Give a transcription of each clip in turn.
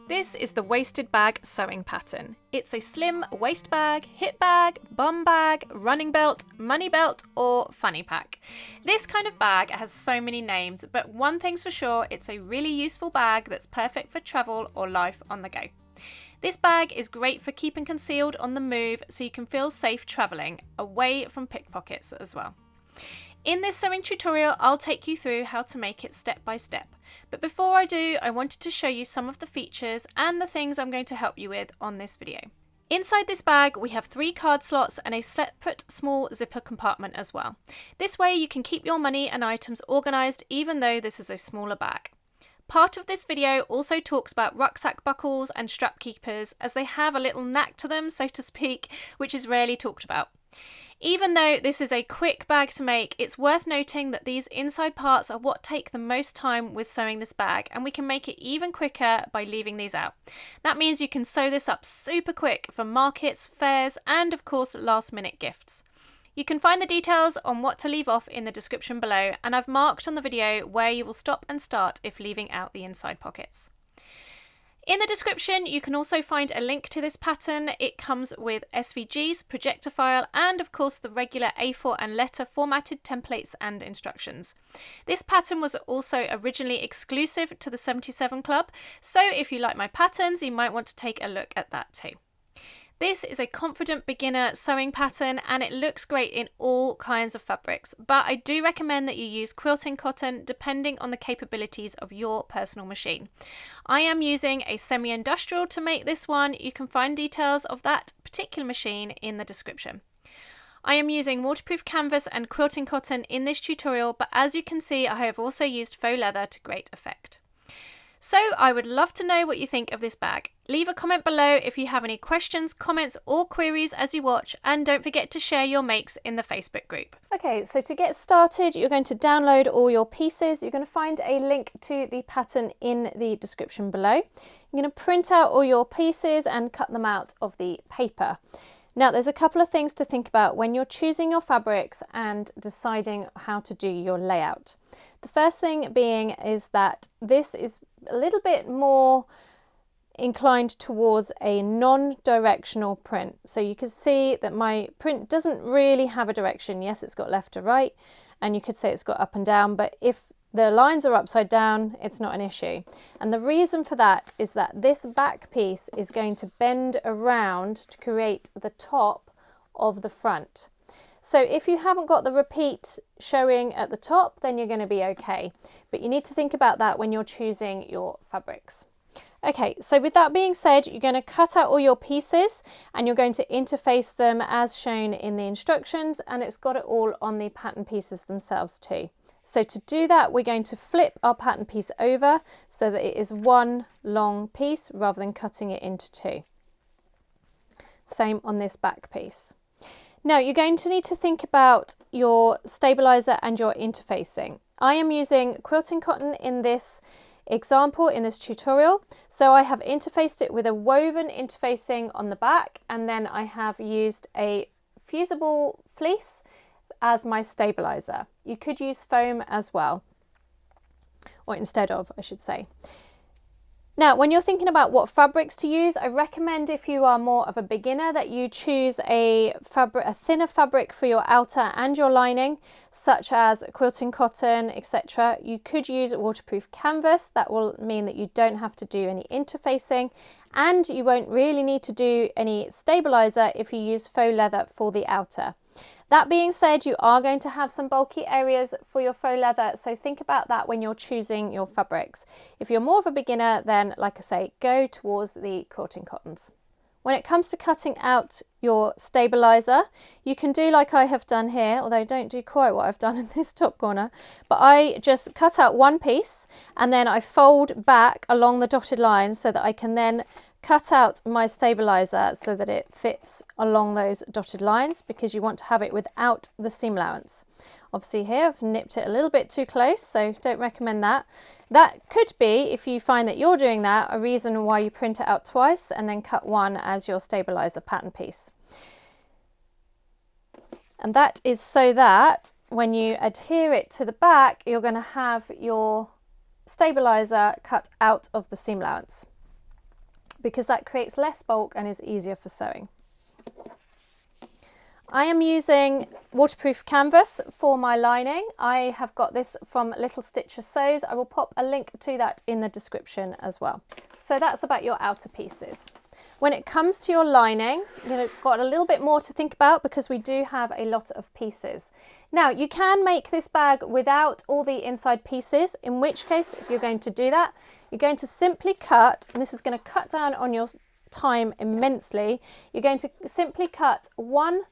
This is the waisted bag sewing pattern. It's a slim waist bag, hip bag, bum bag, running belt, money belt, or fanny pack. This kind of bag has so many names, but one thing's for sure, it's a really useful bag that's perfect for travel or life on the go. This bag is great for keeping concealed on the move so you can feel safe travelling, away from pickpockets as well. In this sewing tutorial, I'll take you through how to make it step by step. But before I do, I wanted to show you some of the features and the things I'm going to help you with on this video. Inside this bag, we have 3 card slots and a separate small zipper compartment as well. This way you can keep your money and items organised even though this is a smaller bag. Part of this video also talks about rucksack buckles and strap keepers, as they have a little knack to them, so to speak, which is rarely talked about. Even though this is a quick bag to make, it's worth noting that these inside parts are what take the most time with sewing this bag, and we can make it even quicker by leaving these out. That means you can sew this up super quick for markets, fairs, and of course last minute gifts. You can find the details on what to leave off in the description below, and I've marked on the video where you will stop and start if leaving out the inside pockets. In the description, you can also find a link to this pattern. It comes with SVGs, projector file, and of course the regular A4 and letter formatted templates and instructions. This pattern was also originally exclusive to the 77 Club, so if you like my patterns, you might want to take a look at that too. This is a confident beginner sewing pattern and it looks great in all kinds of fabrics, but I do recommend that you use quilting cotton depending on the capabilities of your personal machine. I am using a semi-industrial to make this one. You can find details of that particular machine in the description. I am using waterproof canvas and quilting cotton in this tutorial, but as you can see, I have also used faux leather to great effect. So I would love to know what you think of this bag. Leave a comment below if you have any questions, comments or queries as you watch, and don't forget to share your makes in the Facebook group. Okay, so to get started, you're going to download all your pieces. You're going to find a link to the pattern in the description below. You're going to print out all your pieces and cut them out of the paper. Now, there's a couple of things to think about when you're choosing your fabrics and deciding how to do your layout. The first thing being is that this is a little bit more inclined towards a non-directional print. So you can see that my print doesn't really have a direction. Yes, it's got left to right, and you could say it's got up and down, but if the lines are upside down, it's not an issue. And the reason for that is that this back piece is going to bend around to create the top of the front. So if you haven't got the repeat showing at the top, then you're going to be okay. But you need to think about that when you're choosing your fabrics. Okay, so with that being said, you're going to cut out all your pieces and you're going to interface them as shown in the instructions, and it's got it all on the pattern pieces themselves too. So to do that, we're going to flip our pattern piece over so that it is one long piece rather than cutting it into 2. Same on this back piece. Now you're going to need to think about your stabilizer and your interfacing. I am using quilting cotton in this example, in this tutorial. So I have interfaced it with a woven interfacing on the back, and then I have used a fusible fleece as my stabilizer. You could use foam as well, or instead of, I should say. Now, when you're thinking about what fabrics to use, I recommend, if you are more of a beginner, that you choose a thinner fabric for your outer and your lining, such as quilting cotton, etc. You could use waterproof canvas. That will mean that you don't have to do any interfacing, and you won't really need to do any stabilizer if you use faux leather for the outer. That being said, you are going to have some bulky areas for your faux leather, so think about that when you're choosing your fabrics. If you're more of a beginner, then like I say, go towards the quilting cottons. When it comes to cutting out your stabilizer, you can do like I have done here, although don't do quite what I've done in this top corner, but I just cut out one piece and then I fold back along the dotted lines so that I can then cut out my stabilizer so that it fits along those dotted lines, because you want to have it without the seam allowance. Obviously here I've nipped it a little bit too close, so don't recommend that. That could be, if you find that you're doing that, a reason why you print it out twice and then cut one as your stabilizer pattern piece. And that is so that when you adhere it to the back, you're going to have your stabilizer cut out of the seam allowance. because that creates less bulk and is easier for sewing. I am using waterproof canvas for my lining. I have got this from Little Stitcher Sews. I will pop a link to that in the description as well. So that's about your outer pieces. When it comes to your lining, you've got a little bit more to think about because we do have a lot of pieces. Now, you can make this bag without all the inside pieces, in which case, if you're going to do that, you're going to simply cut, and this is going to cut down on your time immensely. You're going to simply cut one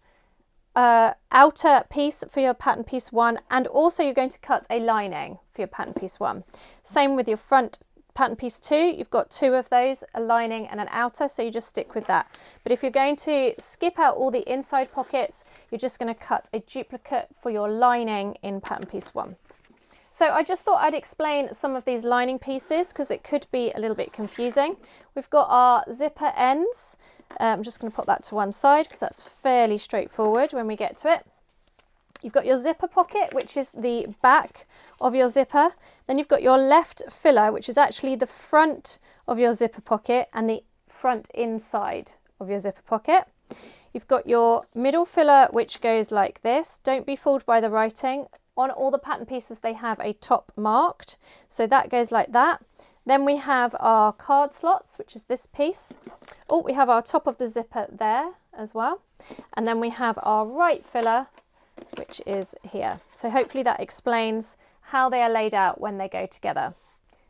outer piece for your pattern piece 1, and also you're going to cut a lining for your pattern piece 1. Same with your front pattern piece 2, you've got 2 of those, a lining and an outer, so you just stick with that. But if you're going to skip out all the inside pockets, you're just going to cut a duplicate for your lining in pattern piece 1. So I just thought I'd explain some of these lining pieces because it could be a little bit confusing. We've got our zipper ends. I'm just going to put that to one side because that's fairly straightforward when we get to it. You've got your zipper pocket, which is the back of your zipper. Then you've got your left filler, which is actually the front of your zipper pocket and the front inside of your zipper pocket. You've got your middle filler, which goes like this. Don't be fooled by the writing. On all the pattern pieces, they have a top marked. So that goes like that. Then we have our card slots, which is this piece. Oh, we have our top of the zipper there as well. And then we have our right filler, which is here. So hopefully that explains how they are laid out when they go together.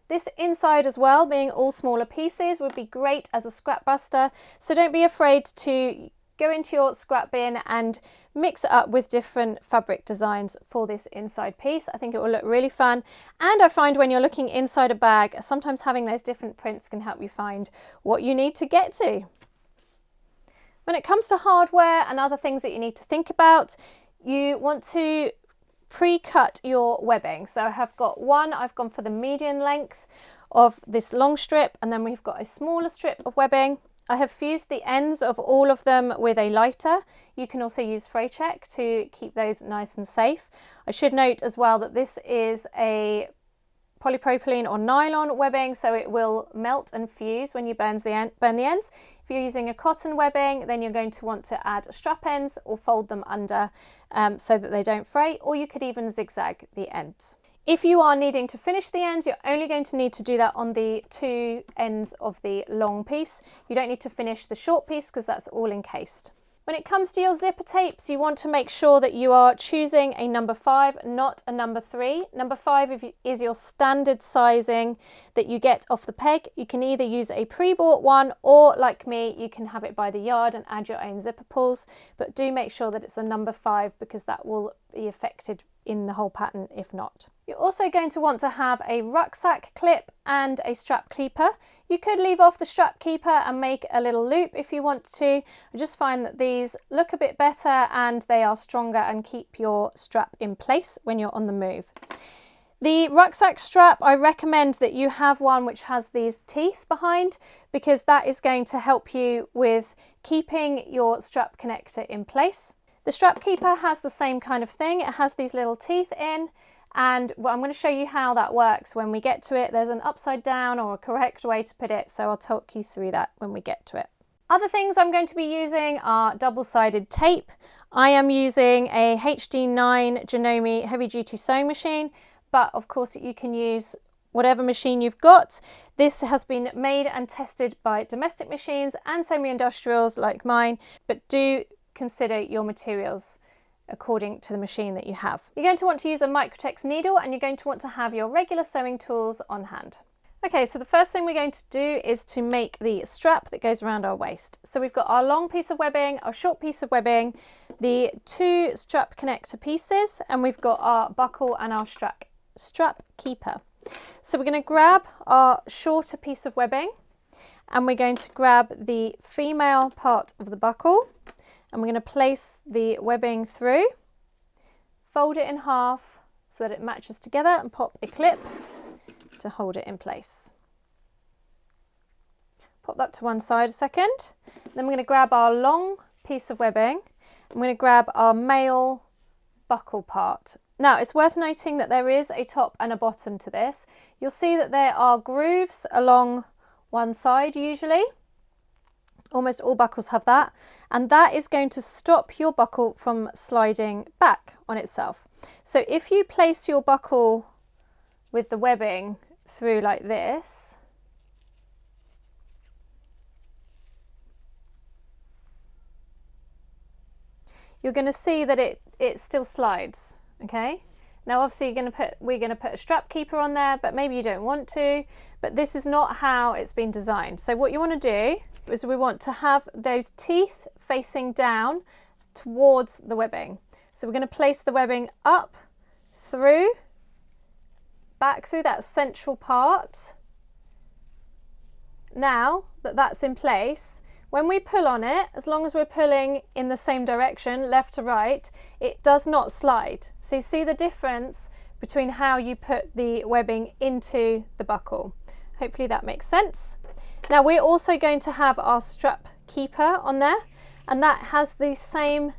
This inside as well, being all smaller pieces, would be great as a scrap buster. So don't be afraid to go into your scrap bin and mix it up with different fabric designs for this inside piece. I think it will look really fun. And I find when you're looking inside a bag, sometimes having those different prints can help you find what you need to get to. When it comes to hardware and other things that you need to think about, you want to pre-cut your webbing. So I have got one, I've gone for the median length of this long strip, and then we've got a smaller strip of webbing. I have fused the ends of all of them with a lighter. You can also use fray check to keep those nice and safe. I should note as well that this is a polypropylene or nylon webbing, so it will melt and fuse when you burn the ends. If you're using a cotton webbing, then you're going to want to add strap ends or fold them under so that they don't fray, or you could even zigzag the ends. If you are needing to finish the ends, you're only going to need to do that on the 2 ends of the long piece. You don't need to finish the short piece because that's all encased. When it comes to your zipper tapes, you want to make sure that you are choosing a number 5, not a number 3. Number 5 is your standard sizing that you get off the peg. You can either use a pre-bought one, or like me, you can have it by the yard and add your own zipper pulls, but do make sure that it's a number 5 because that will be affected in the whole pattern if not. You're also going to want to have a rucksack clip and a strap keeper. You could leave off the strap keeper and make a little loop if you want to. I just find that these look a bit better and they are stronger and keep your strap in place when you're on the move. The rucksack strap, I recommend that you have one which has these teeth behind, because that is going to help you with keeping your strap connector in place. The strap keeper has the same kind of thing. It has these little teeth in, and I'm going to show you how that works when we get to it. There's an upside down or a correct way to put it, so I'll talk you through that when we get to it. Other things I'm going to be using are double-sided tape. I am using a HD9 Janome heavy duty sewing machine, but of course you can use whatever machine you've got. This has been made and tested by domestic machines and semi-industrials like mine, but do consider your materials according to the machine that you have. You're going to want to use a Microtex needle, and you're going to want to have your regular sewing tools on hand. Okay, so the first thing we're going to do is to make the strap that goes around our waist. So we've got our long piece of webbing, our short piece of webbing, the 2 strap connector pieces, and we've got our buckle and our strap keeper. So we're going to grab our shorter piece of webbing, and we're going to grab the female part of the buckle, and we're going to place the webbing through, fold it in half so that it matches together, and pop a clip to hold it in place. Pop that to one side a second. Then we're going to grab our long piece of webbing, and we're going to grab our male buckle part. Now, it's worth noting that there is a top and a bottom to this. You'll see that there are grooves along one side usually, Almost all buckles have that, and that is going to stop your buckle from sliding back on itself. So if you place your buckle with the webbing through like this, you're going to see that it still slides. Okay, now obviously we're going to put a strap keeper on there, but maybe you don't want to, but this is not how it's been designed. So what you want to do is we want to have those teeth facing down towards the webbing. So we're going to place the webbing up through, back through that central part. Now that that's in place, when we pull on it, as long as we're pulling in the same direction, left to right, it does not slide. So you see the difference between how you put the webbing into the buckle. Hopefully that makes sense. Now we're also going to have our strap keeper on there, and that has the same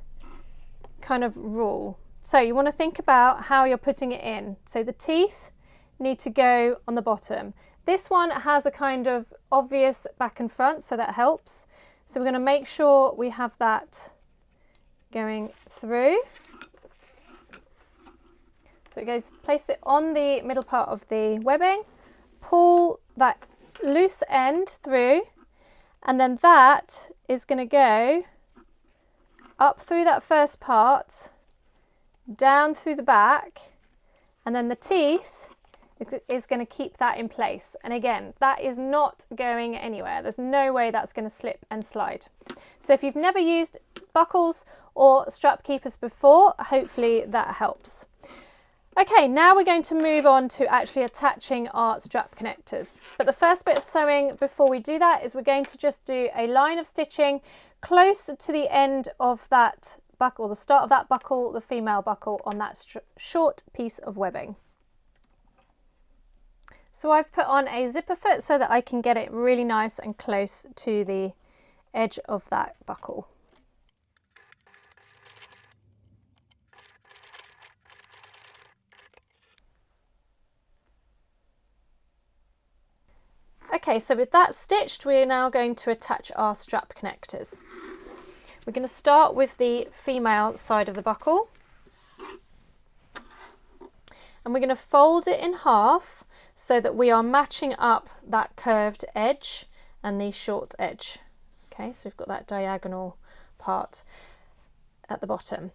kind of rule. So you want to think about how you're putting it in. So the teeth need to go on the bottom. This one has a kind of obvious back and front, so that helps. So we're going to make sure we have that going through. So it goes, place it on the middle part of the webbing, pull that loose end through, and then that is going to go up through that first part, down through the back, and then the teeth is going to keep that in place. And again, that is not going anywhere. There's no way that's going to slip and slide. So if you've never used buckles or strap keepers before, hopefully that helps. Okay, now we're going to move on to actually attaching our strap connectors. But the first bit of sewing before we do that is we're going to just do a line of stitching close to the end of that buckle, the start of that buckle, the female buckle, on that short piece of webbing. So I've put on a zipper foot so that I can get it really nice and close to the edge of that buckle. Okay, so with that stitched, we're now going to attach our strap connectors. We're going to start with the female side of the buckle, and we're going to fold it in half so that we are matching up that curved edge and the short edge. Okay, so we've got that diagonal part at the bottom.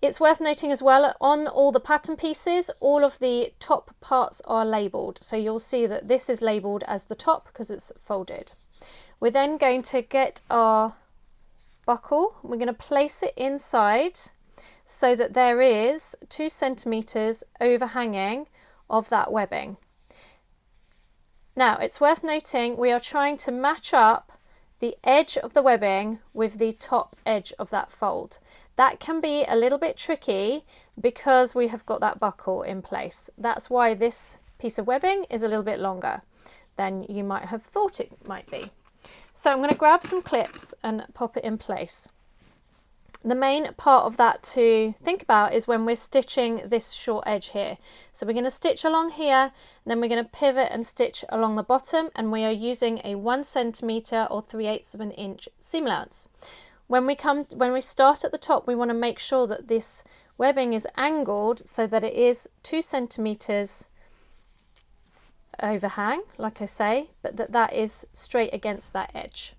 It's worth noting as well, on all the pattern pieces, all of the top parts are labelled. So you'll see that this is labelled as the top because it's folded. We're then going to get our buckle, we're going to place it inside so that there is 2 centimetres overhanging of that webbing. Now it's worth noting we are trying to match up the edge of the webbing with the top edge of that fold. That can be a little bit tricky because we have got that buckle in place. That's why this piece of webbing is a little bit longer than you might have thought it might be. So I'm going to grab some clips and pop it in place. The main part of that to think about is when we're stitching this short edge here. So we're going to stitch along here, and then we're going to pivot and stitch along the bottom, and we are using a 1 centimetre or 3/8 of an inch seam allowance. When we start at the top, we want to make sure that this webbing is angled so that it is 2 centimetres overhang, like I say, but that is straight against that edge.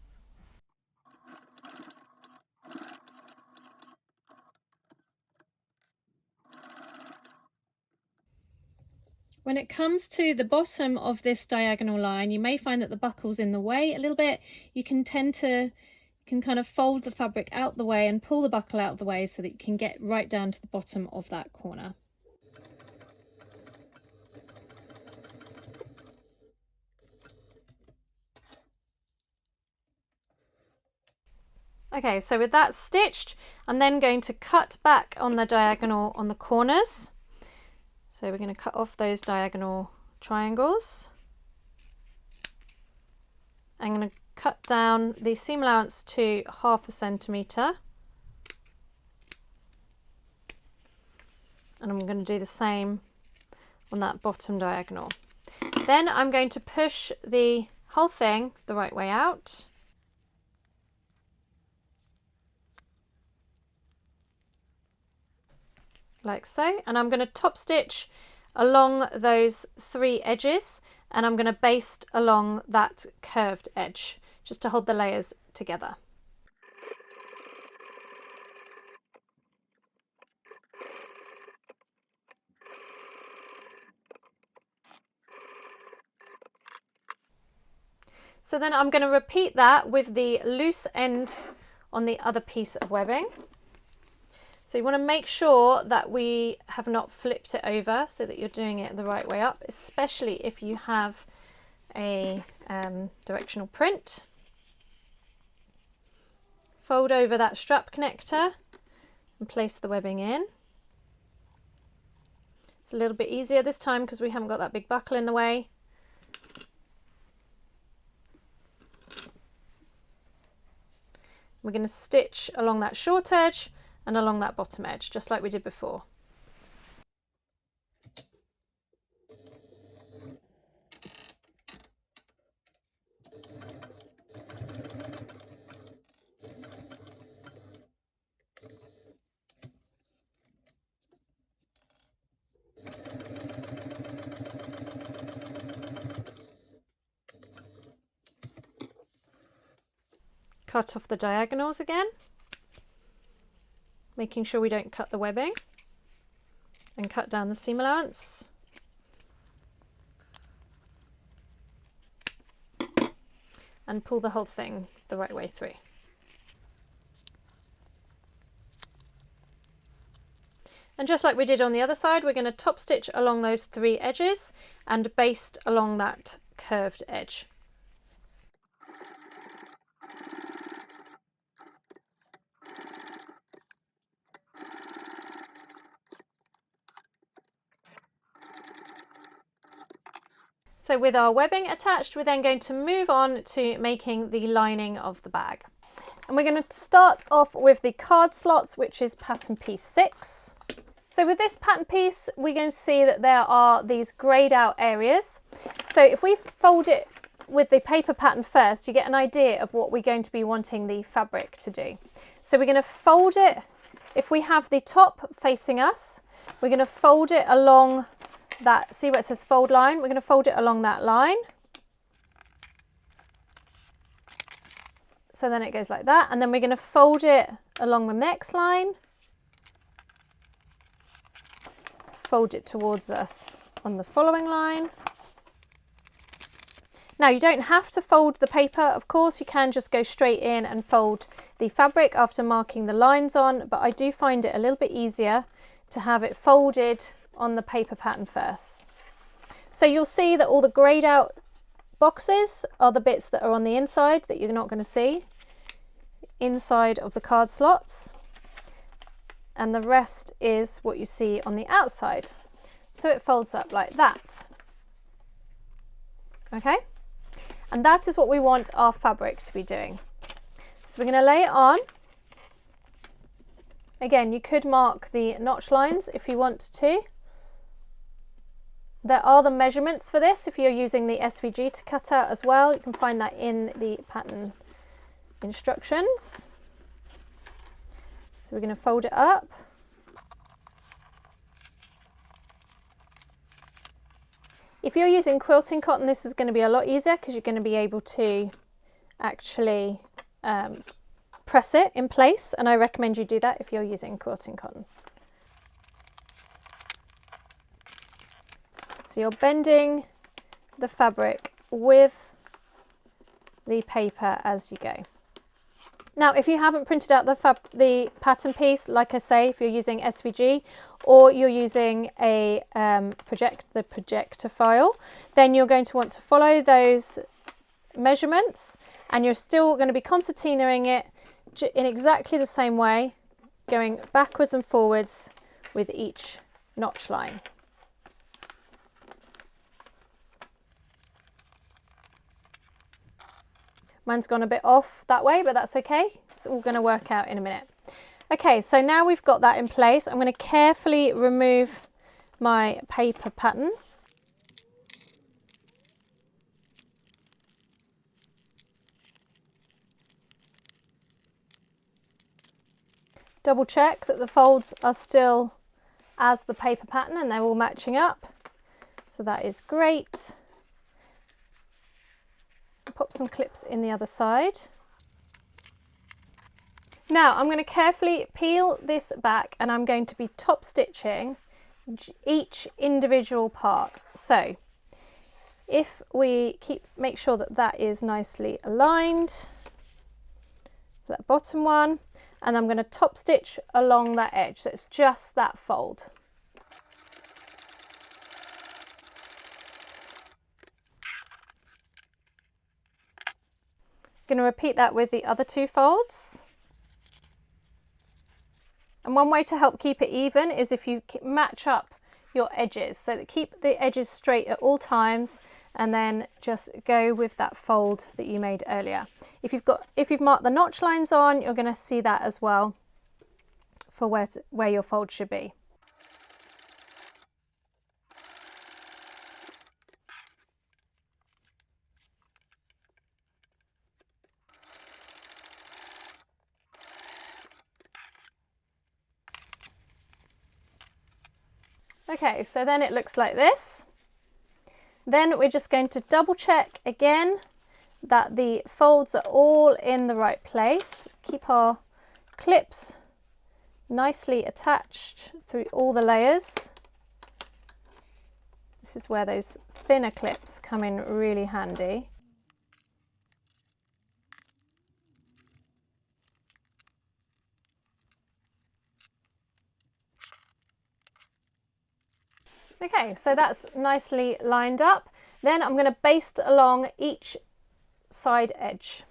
When it comes to the bottom of this diagonal line, you may find that the buckle's in the way a little bit. You can kind of fold the fabric out the way and pull the buckle out of the way so that you can get right down to the bottom of that corner. Okay, so with that stitched, I'm then going to cut back on the diagonal on the corners. So we're going to cut off those diagonal triangles. I'm going to cut down the seam allowance to 1/2 centimetre. And I'm going to do the same on that bottom diagonal. Then I'm going to push the whole thing the right way out. like so, and I'm going to top stitch along those 3 edges, and I'm going to baste along that curved edge just to hold the layers together. So then I'm going to repeat that with the loose end on the other piece of webbing. So you want to make sure that we have not flipped it over so that you're doing it the right way up, especially if you have a directional print. Fold over that strap connector and place the webbing in. It's a little bit easier this time because we haven't got that big buckle in the way. We're going to stitch along that short edge and along that bottom edge, just like we did before. Cut off the diagonals again, making sure we don't cut the webbing, and cut down the seam allowance. And pull the whole thing the right way through. And just like we did on the other side, we're going to top stitch along those 3 edges and baste along that curved edge. So with our webbing attached, we're then going to move on to making the lining of the bag. And we're going to start off with the card slots, which is pattern piece 6. So with this pattern piece, we're going to see that there are these greyed out areas. So if we fold it with the paper pattern first, you get an idea of what we're going to be wanting the fabric to do. So we're going to fold it, if we have the top facing us, we're going to fold it along that, see where it says fold line? We're going to fold it along that line. So then it goes like that, and then we're going to fold it along the next line, fold it towards us on the following line. Now you don't have to fold the paper, of course, you can just go straight in and fold the fabric after marking the lines on, but I do find it a little bit easier to have it folded on the paper pattern first. So you'll see that all the greyed out boxes are the bits that are on the inside that you're not going to see inside of the card slots, and the rest is what you see on the outside. So it folds up like that. Okay, and that is what we want our fabric to be doing. So we're going to lay it on. Again, you could mark the notch lines if you want to. There are the measurements for this if you're using the SVG to cut out as well. You can find that in the pattern instructions. So we're going to fold it up. If you're using quilting cotton, this is going to be a lot easier because you're going to be able to actually press it in place, and I recommend you do that if you're using quilting cotton. So you're bending the fabric with the paper as you go. Now, if you haven't printed out the pattern piece, like I say, if you're using SVG or you're using a projector file, then you're going to want to follow those measurements, and you're still going to be concertinaing it in exactly the same way, going backwards and forwards with each notch line. Mine's gone a bit off that way, but that's okay. It's all going to work out in a minute. Okay, so now we've got that in place, I'm going to carefully remove my paper pattern. Double check that the folds are still as the paper pattern, and they're all matching up. So that is great. Pop some clips in the other side. Now I'm going to carefully peel this back, and I'm going to be top stitching each individual part. So if we make sure that that is nicely aligned, that bottom one, and I'm going to top stitch along that edge, so it's just that fold. Going to repeat that with the other two folds. And one way to help keep it even is if you match up your edges, so that keep the edges straight at all times, and then just go with that fold that you made earlier. If you've marked the notch lines on, you're going to see that as well for where your fold should be. Okay, so then it looks like this. Then we're just going to double check again that the folds are all in the right place. Keep our clips nicely attached through all the layers. This is where those thinner clips come in really handy. Okay, so that's nicely lined up. Then I'm going to baste along each side edge.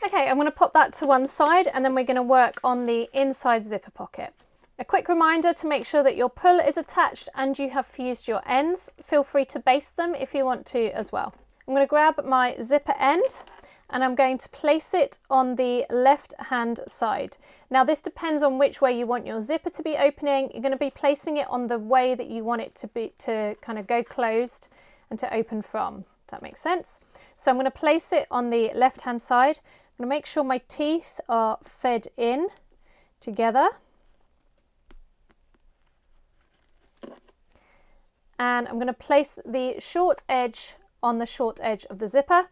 Okay, I'm going to pop that to one side, and then we're going to work on the inside zipper pocket. A quick reminder to make sure that your pull is attached and you have fused your ends. Feel free to baste them if you want to as well. I'm going to grab my zipper end, and I'm going to place it on the left hand side. Now this depends on which way you want your zipper to be opening. You're going to be placing it on the way that you want it to kind of go closed and to open from, if that makes sense. So I'm going to place it on the left hand side. I'm going to make sure my teeth are fed in together. And I'm going to place the short edge on the short edge of the zipper,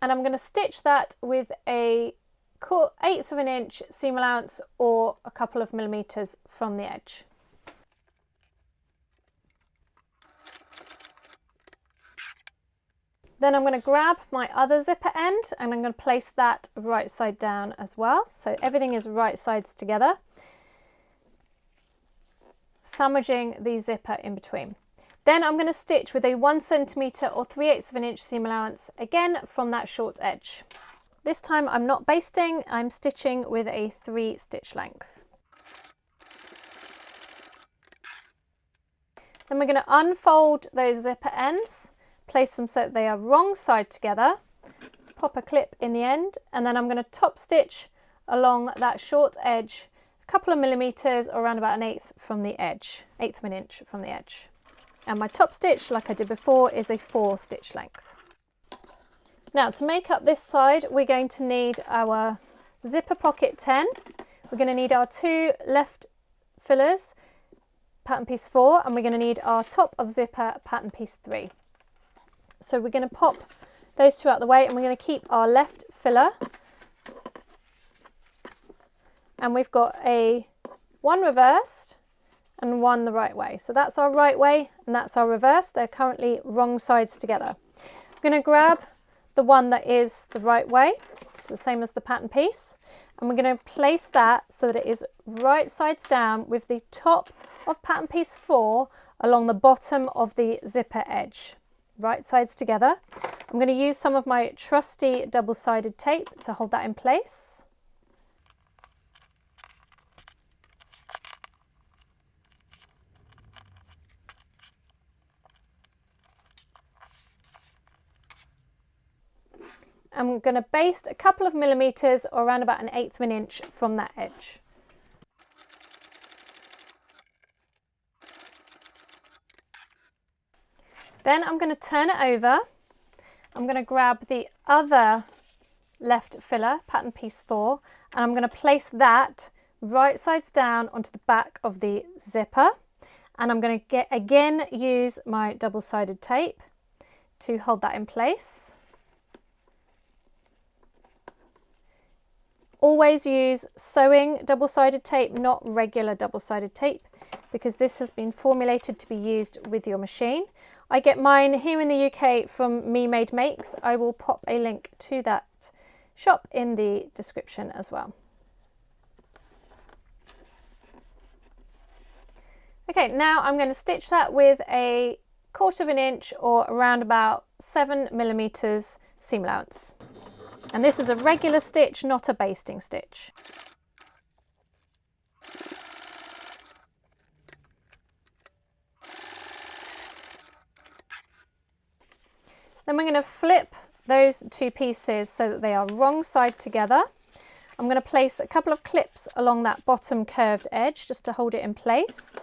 and I'm going to stitch that with a 1/8 of an inch seam allowance or a couple of millimeters from the edge. Then I'm going to grab my other zipper end, and I'm going to place that right side down as well, so everything is right sides together, sandwiching the zipper in between. Then I'm going to stitch with a 1 centimeter or 3/8 of an inch seam allowance, again from that short edge. This time I'm not basting, I'm stitching with a 3 stitch length. Then we're going to unfold those zipper ends, place them so that they are wrong side together, pop a clip in the end, and then I'm going to top stitch along that short edge a couple of millimeters, or around about 1/8 from the edge, 1/8 of an inch from the edge. And my top stitch, like I did before, is a 4 stitch length. Now to make up this side, we're going to need our zipper pocket 10. We're going to need our 2 left fillers, pattern piece 4, and we're going to need our top of zipper, pattern piece 3. So we're going to pop those two out the way, and we're going to keep our left filler. And we've got one reversed and one the right way. So that's our right way and that's our reverse. They're currently wrong sides together. I'm going to grab the one that is the right way, it's the same as the pattern piece, and we're going to place that so that it is right sides down with the top of pattern piece 4 along the bottom of the zipper edge, right sides together. I'm going to use some of my trusty double-sided tape to hold that in place. I'm going to baste a couple of millimeters, or around about 1/8 of an inch from that edge. Then I'm going to turn it over. I'm going to grab the other left filler, pattern piece 4, and I'm going to place that right sides down onto the back of the zipper, and I'm going to again use my double-sided tape to hold that in place. Always use sewing double-sided tape, not regular double-sided tape, because this has been formulated to be used with your machine. I get mine here in the UK from Me Made Makes. I will pop a link to that shop in the description as well. Okay, now I'm going to stitch that with a 1/4 inch or around about 7mm seam allowance. And this is a regular stitch, not a basting stitch. Then we're going to flip those 2 pieces so that they are wrong side together. I'm going to place a couple of clips along that bottom curved edge just to hold it in place.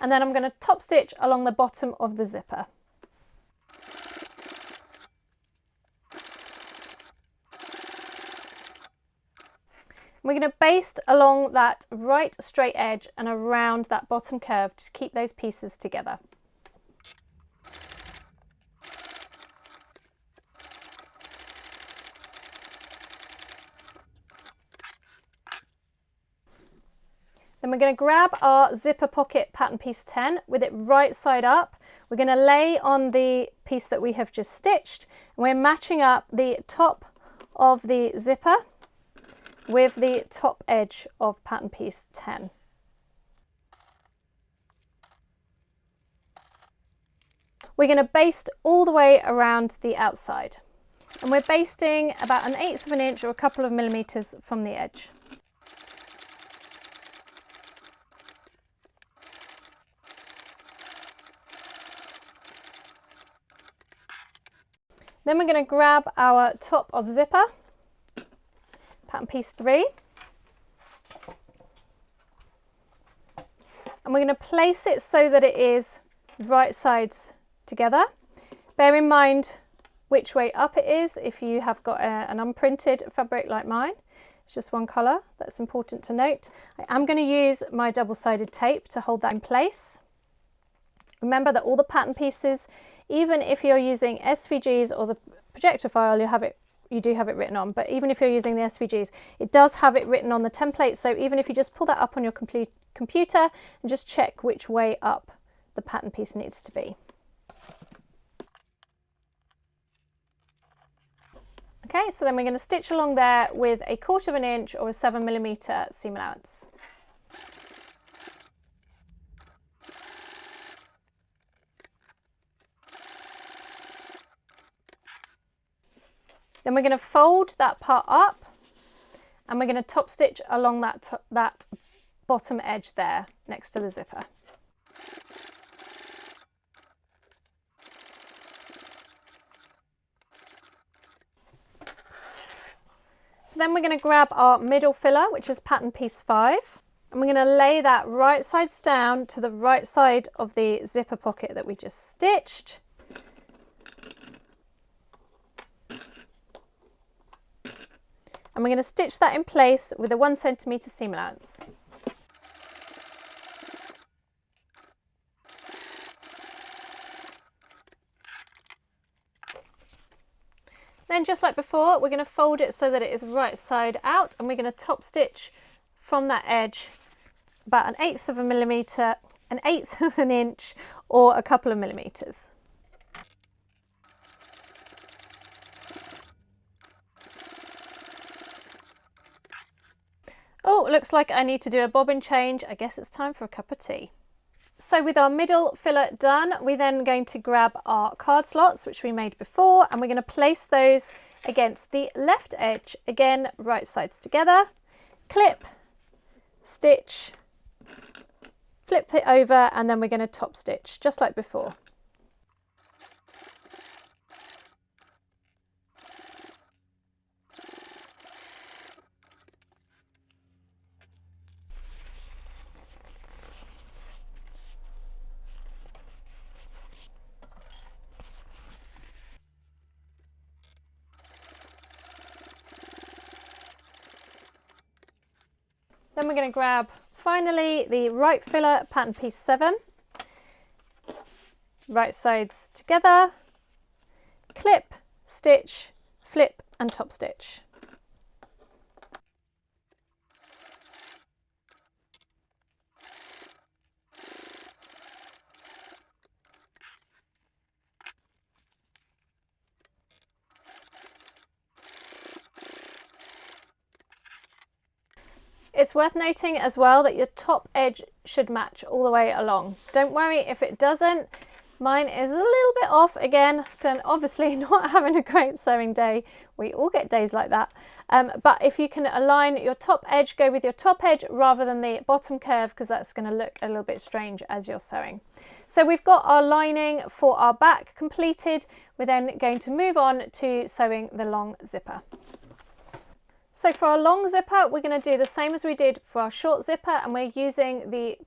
And then I'm going to top stitch along the bottom of the zipper. We're going to baste along that right straight edge and around that bottom curve to keep those pieces together. Then we're going to grab our zipper pocket pattern piece 10 with it right side up. We're going to lay on the piece that we have just stitched, and we're matching up the top of the zipper with the top edge of pattern piece 10. We're going to baste all the way around the outside, and we're basting about 1/8 inch or a couple of millimeters from the edge. Then we're going to grab our top of zipper, pattern piece 3, and we're going to place it so that it is right sides together. Bear in mind which way up it is if you have got an unprinted fabric like mine. It's just one colour, that's important to note. I am going to use my double-sided tape to hold that in place. Remember that all the pattern pieces, even if you're using SVGs or the projector file, you do have it written on, but even if you're using the SVGs, it does have it written on the template. So even if you just pull that up on your computer and just check which way up the pattern piece needs to be. Okay, so then we're going to stitch along there with a 1/4 inch or a 7mm seam allowance. Then we're going to fold that part up, and we're going to top stitch along that bottom edge there next to the zipper. So then we're going to grab our middle filler, which is pattern piece 5, and we're going to lay that right sides down to the right side of the zipper pocket that we just stitched. And we're going to stitch that in place with a 1cm seam allowance. Then, just like before, we're going to fold it so that it is right side out, and we're going to top stitch from that edge about 1/8 of an inch or a couple of millimeters. Oh, looks like I need to do a bobbin change. I guess it's time for a cup of tea. So with our middle filler done, we're then going to grab our card slots, which we made before, and we're going to place those against the left edge, again right sides together, clip, stitch, flip it over, and then we're going to top stitch just like before. Then we're going to grab finally the right filler pattern piece 7, right sides together, clip, stitch, flip and top stitch. It's worth noting as well that your top edge should match all the way along. Don't worry if it doesn't. Mine is a little bit off again, and obviously not having a great sewing day. We all get days like that. But if you can align your top edge, go with your top edge rather than the bottom curve, because that's going to look a little bit strange as you're sewing. So we've got our lining for our back completed. We're then going to move on to sewing the long zipper. So for our long zipper, we're going to do the same as we did for our short zipper, and we're using the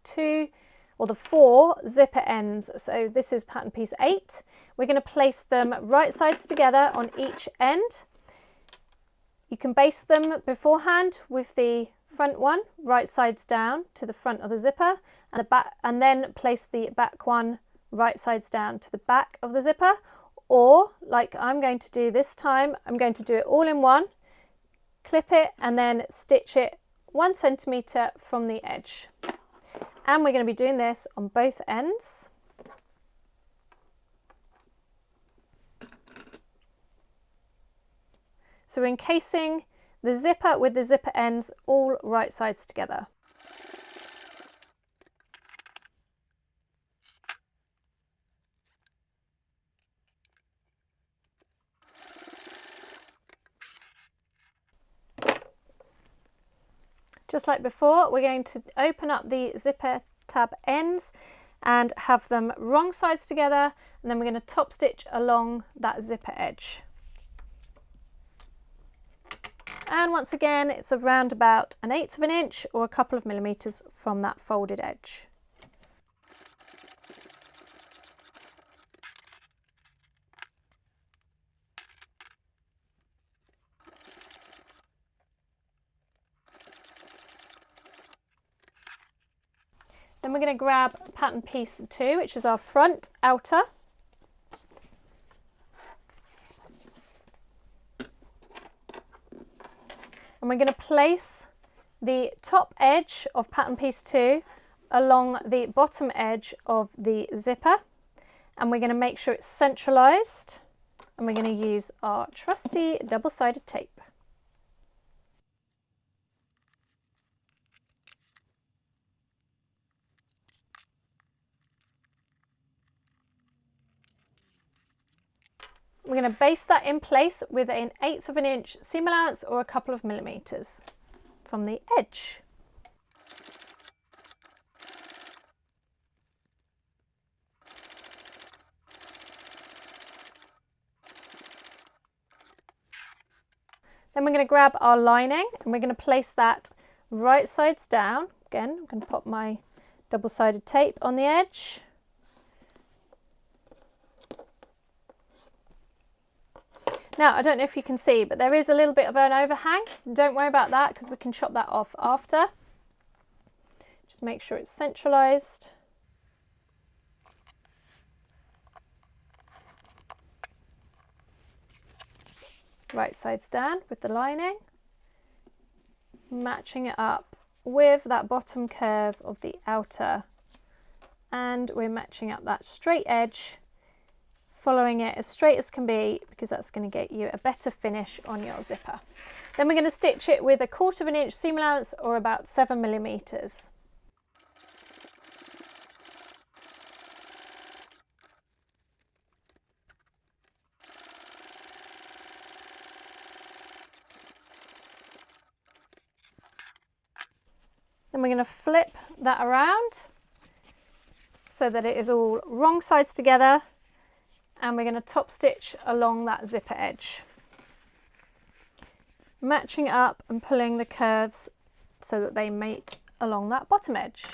4 zipper ends. So this is pattern piece 8. We're going to place them right sides together on each end. You can baste them beforehand with the front one right sides down to the front of the zipper, and the back, and then place the back one right sides down to the back of the zipper. Or like I'm going to do this time, I'm going to do it all in one. Clip it and then stitch it 1 centimetre from the edge. And we're going to be doing this on both ends. So we're encasing the zipper with the zipper ends all right sides together. Just like before, we're going to open up the zipper tab ends and have them wrong sides together, and then we're going to top stitch along that zipper edge. And once again, it's around about 1/8 of an inch or a couple of millimeters from that folded edge. Then we're going to grab pattern piece 2, which is our front outer. And we're going to place the top edge of pattern piece 2 along the bottom edge of the zipper. And we're going to make sure it's centralized. And we're going to use our trusty double-sided tape. We're going to baste that in place with 1/8 of an inch seam allowance or a couple of millimeters from the edge. Then we're going to grab our lining and we're going to place that right sides down. Again, I'm going to pop my double-sided tape on the edge. Now, I don't know if you can see, but there is a little bit of an overhang. Don't worry about that because we can chop that off after. Just make sure it's centralized. Right sides down with the lining, matching it up with that bottom curve of the outer, and we're matching up that straight edge, following it as straight as can be because that's going to get you a better finish on your zipper. Then we're going to stitch it with 1/4 of an inch seam allowance or about 7 millimeters. Then we're going to flip that around so that it is all wrong sides together, and we're going to top stitch along that zipper edge, matching it up and pulling the curves so that they mate along that bottom edge.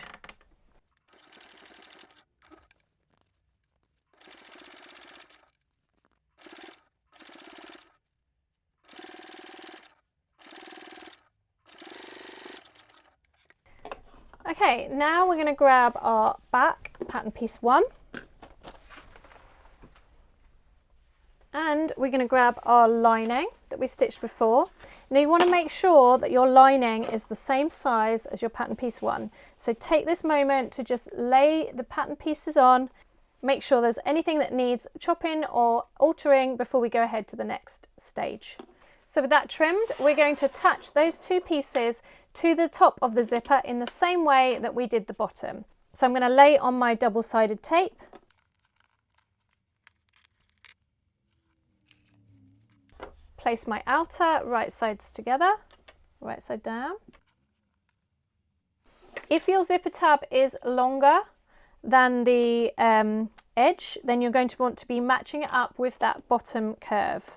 Okay, now we're going to grab our back pattern piece 1 and we're going to grab our lining that we stitched before. Now you want to make sure that your lining is the same size as your pattern piece 1. So take this moment to just lay the pattern pieces on, make sure there's anything that needs chopping or altering before we go ahead to the next stage. So with that trimmed, we're going to attach those 2 pieces to the top of the zipper in the same way that we did the bottom. So I'm going to lay on my double-sided tape. Place my outer right sides together, right side down. If your zipper tab is longer than the edge, then you're going to want to be matching it up with that bottom curve.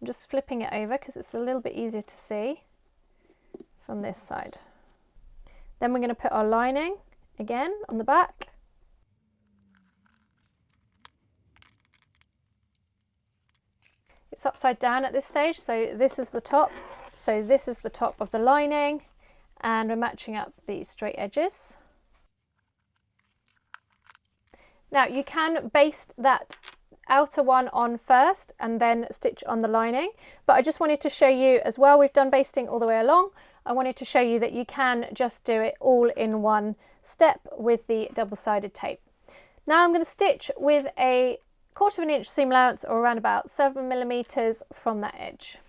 I'm just flipping it over because it's a little bit easier to see from this side. Then we're going to put our lining again on the back. It's upside down at this stage, so this is the top. So this is the top of the lining, and we're matching up the straight edges. Now you can baste that outer one on first and then stitch on the lining, but I just wanted to show you as well, we've done basting all the way along. I wanted to show you that you can just do it all in one step with the double-sided tape. Now I'm going to stitch with a 1/4 inch seam allowance, or around about 7mm from that edge.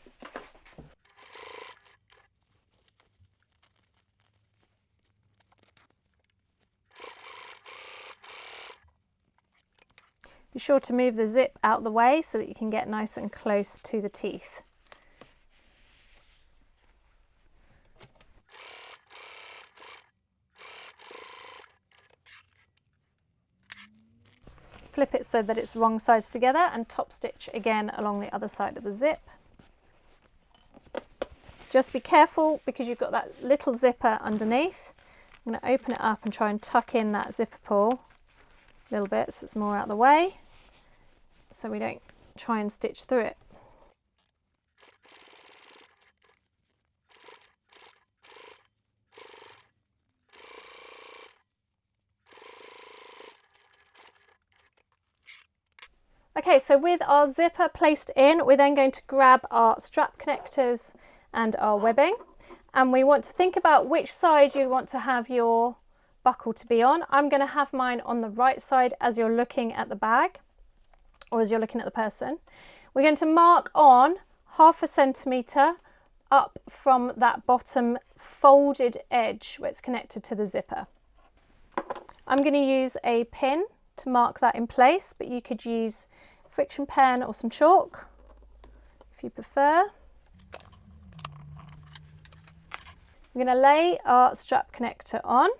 Be sure to move the zip out of the way so that you can get nice and close to the teeth. Flip it so that it's wrong sides together and top stitch again along the other side of the zip. Just be careful because you've got that little zipper underneath. I'm going to open it up and try and tuck in that zipper pull a little bit so it's more out of the way, so we don't try and stitch through it. Okay, so with our zipper placed in, we're then going to grab our strap connectors and our webbing, and we want to think about which side you want to have your buckle to be on. I'm going to have mine on the right side as you're looking at the bag, or as you're looking at the person. We're going to mark on 1/2 centimetre up from that bottom folded edge where it's connected to the zipper. I'm going to use a pin to mark that in place, but you could use friction pen or some chalk if you prefer. We're going to lay our strap connector on.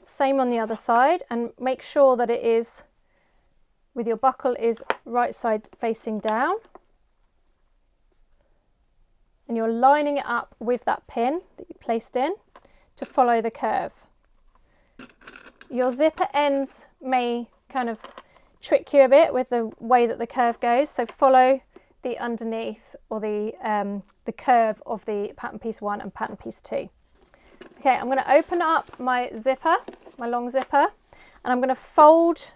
Same on the other side, and make sure that it is, with your buckle, is right side facing down. And you're lining it up with that pin that you placed in to follow the curve. Your zipper ends may kind of trick you a bit with the way that the curve goes, so follow the underneath or the curve of the pattern piece 1 and pattern piece 2. Okay, I'm going to open up my zipper, my long zipper, and I'm going to fold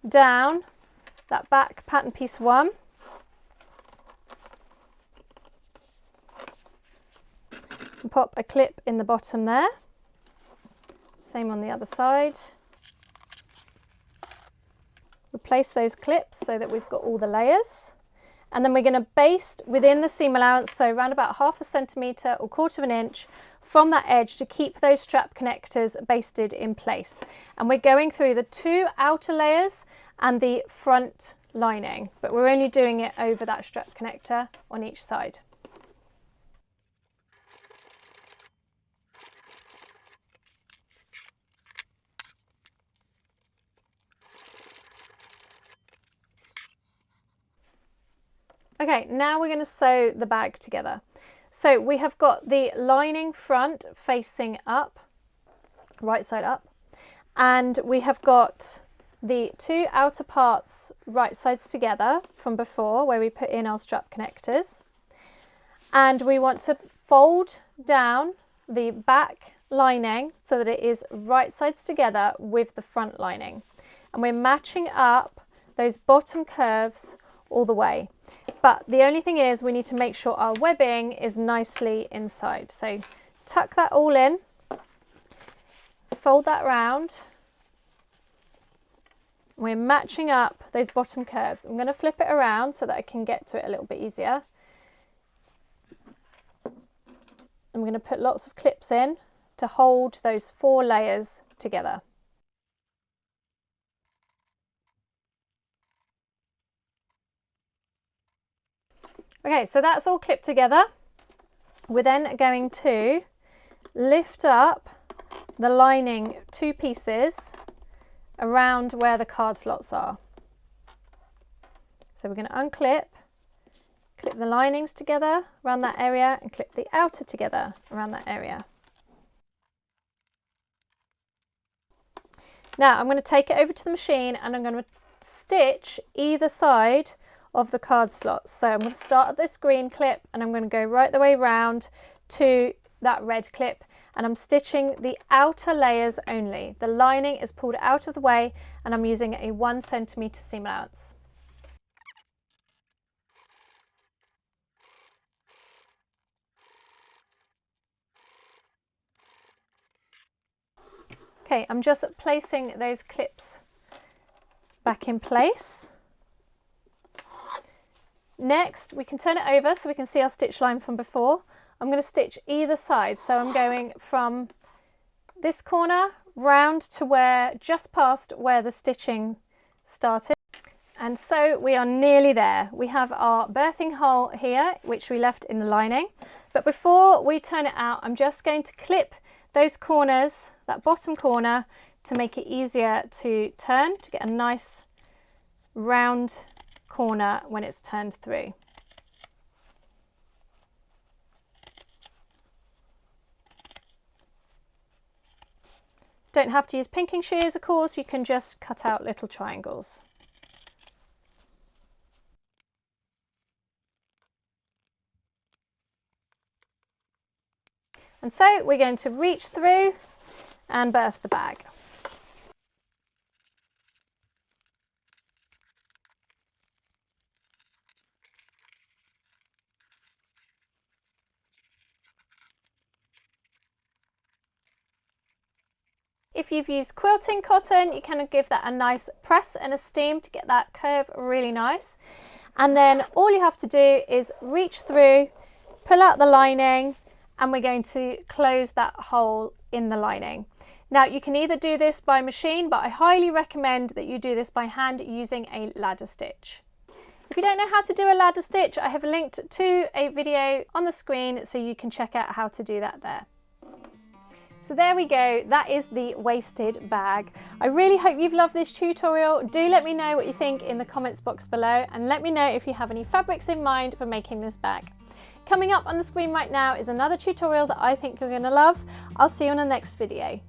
down that back pattern piece 1. And pop a clip in the bottom there. Same on the other side. Replace those clips so that we've got all the layers. And then we're going to baste within the seam allowance, so around about 1/2 centimetre or 1/4 inch from that edge to keep those strap connectors basted in place. And we're going through the 2 outer layers and the front lining, but we're only doing it over that strap connector on each side. Okay, now we're going to sew the bag together. So we have got the lining front facing up, right side up, and we have got the two outer parts right sides together from before where we put in our strap connectors, and we want to fold down the back lining so that it is right sides together with the front lining, and we're matching up those bottom curves all the way. But the only thing is we need to make sure our webbing is nicely inside. So tuck that all in, fold that round. We're matching up those bottom curves. I'm going to flip it around so that I can get to it a little bit easier. I'm going to put lots of clips in to hold those 4 layers together. Okay, so that's all clipped together. We're then going to lift up the lining 2 pieces around where the card slots are. So we're going to unclip, clip the linings together around that area and clip the outer together around that area. Now I'm going to take it over to the machine and I'm going to stitch either side of the card slots. So I'm going to start at this green clip and I'm going to go right the way round to that red clip, and I'm stitching the outer layers only. The lining is pulled out of the way and I'm using a 1 centimetre seam allowance. Okay, I'm just placing those clips back in place. Next, we can turn it over so we can see our stitch line from before. I'm going to stitch either side, so I'm going from this corner round to where, just past where the stitching started. And so we are nearly there. We have our birthing hole here, which we left in the lining. But before we turn it out, I'm just going to clip those corners, that bottom corner, to make it easier to turn, to get a nice round corner when it's turned through. Don't have to use pinking shears, of course, you can just cut out little triangles. And so we're going to reach through and birth the bag. If you've used quilting cotton, you can give that a nice press and a steam to get that curve really nice. And then all you have to do is reach through, pull out the lining, and we're going to close that hole in the lining. Now you can either do this by machine, but I highly recommend that you do this by hand using a ladder stitch. If you don't know how to do a ladder stitch, I have linked to a video on the screen so you can check out how to do that there. So there we go, that is the waisted bag. I really hope you've loved this tutorial. Do let me know what you think in the comments box below, and let me know if you have any fabrics in mind for making this bag. Coming up on the screen right now is another tutorial that I think you're going to love. I'll see you on the next video.